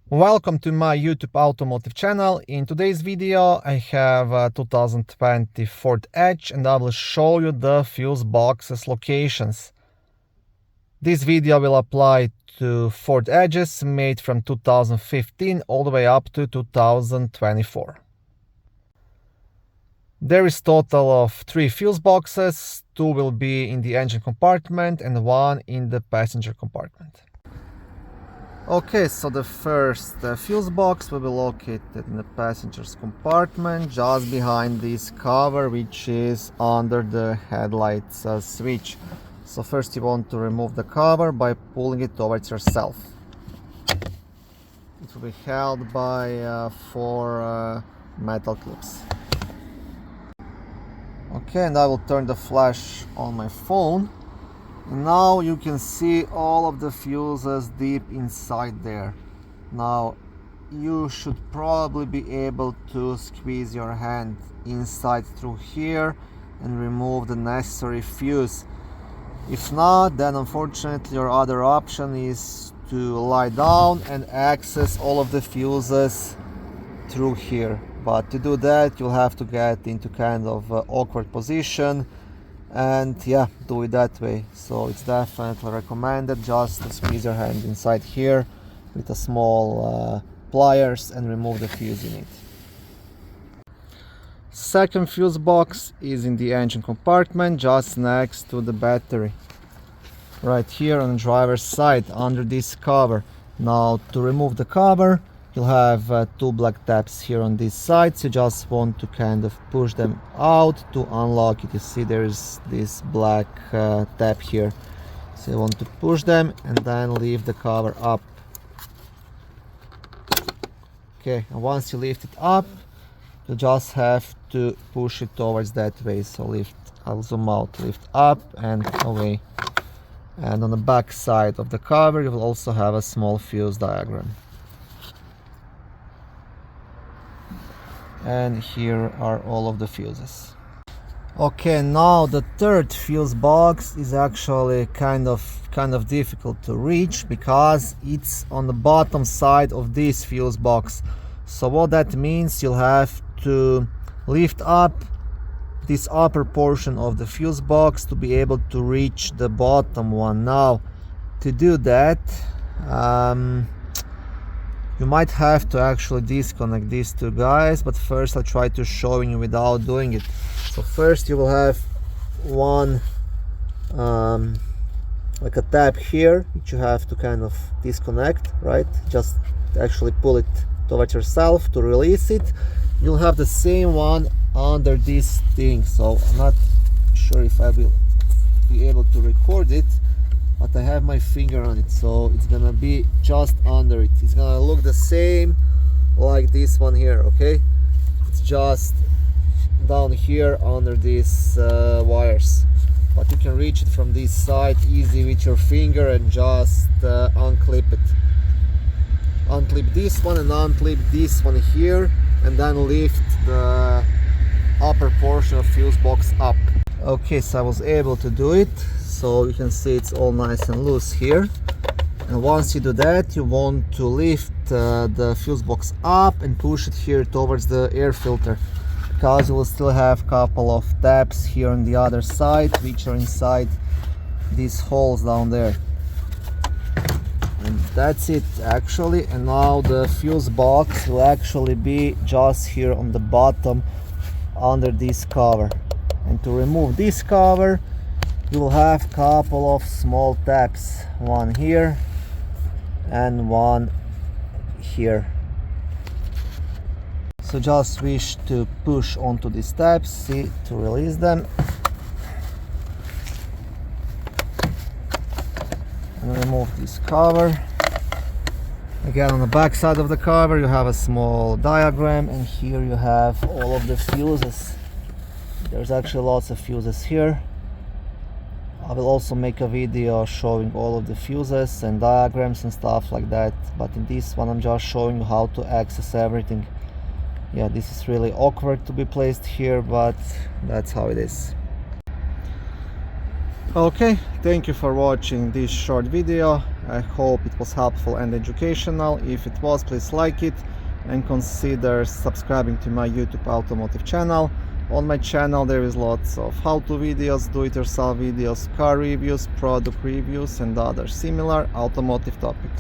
Welcome to my YouTube automotive channel. In today's video I have a 2020 Ford Edge and I will show you the fuse boxes locations. This video will apply to Ford Edges made from 2015 all the way up to 2024. There is total of 3 fuse boxes, 2 will be in the engine compartment and 1 in the passenger compartment. Okay, so the first fuse box will be located in the passenger's compartment, just behind this cover, which is under the headlights switch. So first you want to remove the cover by pulling it towards yourself. It will be held by 4 metal clips. Okay, and I will turn the flash on my phone. Now you can see all of the fuses deep inside there. Now you should probably be able to squeeze your hand inside through here and remove the necessary fuse. If not, then unfortunately your other option is to lie down and access all of the fuses through here. But to do that you'll have to get into kind of awkward position, and yeah, do it that way. So it's definitely recommended just to squeeze your hand inside here with a small pliers and remove the fuse in it. Second fuse box is in the engine compartment, just next to the battery, right here on the driver's side under this cover. Now to remove the cover you'll have 2 black tabs here on this side, so you just want to kind of push them out to unlock it. You see there's this black tab here, so you want to push them and then leave the cover up. Okay, and once you lift it up you just have to push it towards that way, so lift, I'll zoom out, lift up and away. And on the back side of the cover you will also have a small fuse diagram. And here are all of the fuses. Okay, now the third fuse box is actually kind of difficult to reach because it's on the bottom side of this fuse box. So what that means, you'll have to lift up this upper portion of the fuse box to be able to reach the bottom one. Now to do that you might have to actually disconnect these 2 guys, but first I'll try to show you without doing it. So first you will have one like a tab here which you have to kind of disconnect, right? Just actually pull it towards yourself to release it. You'll have the same one under this thing, so I'm not sure if I will be able to record it, but I have my finger on it, so it's gonna be just under it. It's gonna look the same like this one here, okay? It's just down here under these wires, but you can reach it from this side easy with your finger and just unclip it. Unclip this one and unclip this one here, and then lift the upper portion of fuse box up. Okay, so I was able to do it. So you can see it's all nice and loose here, and once you do that you want to lift the fuse box up and push it here towards the air filter, because you will still have a couple of tabs here on the other side which are inside these holes down there. And that's it actually, and now the fuse box will actually be just here on the bottom under this cover. And to remove this cover you will have a couple of small tabs, one here and one here. So just wish to push onto these tabs, see, to release them, and remove this cover. Again, on the back side of the cover you have a small diagram, and here you have all of the fuses. There's actually lots of fuses here. I will also make a video showing all of the fuses and diagrams and stuff like that, but in this one I'm just showing you how to access everything. Yeah, this is really awkward to be placed here, but that's how it is. Okay, thank you for watching this short video, I hope it was helpful and educational. If it was, please like it and consider subscribing to my YouTube automotive channel. On my channel there is lots of how-to videos, do-it-yourself videos, car reviews, product reviews and other similar automotive topics.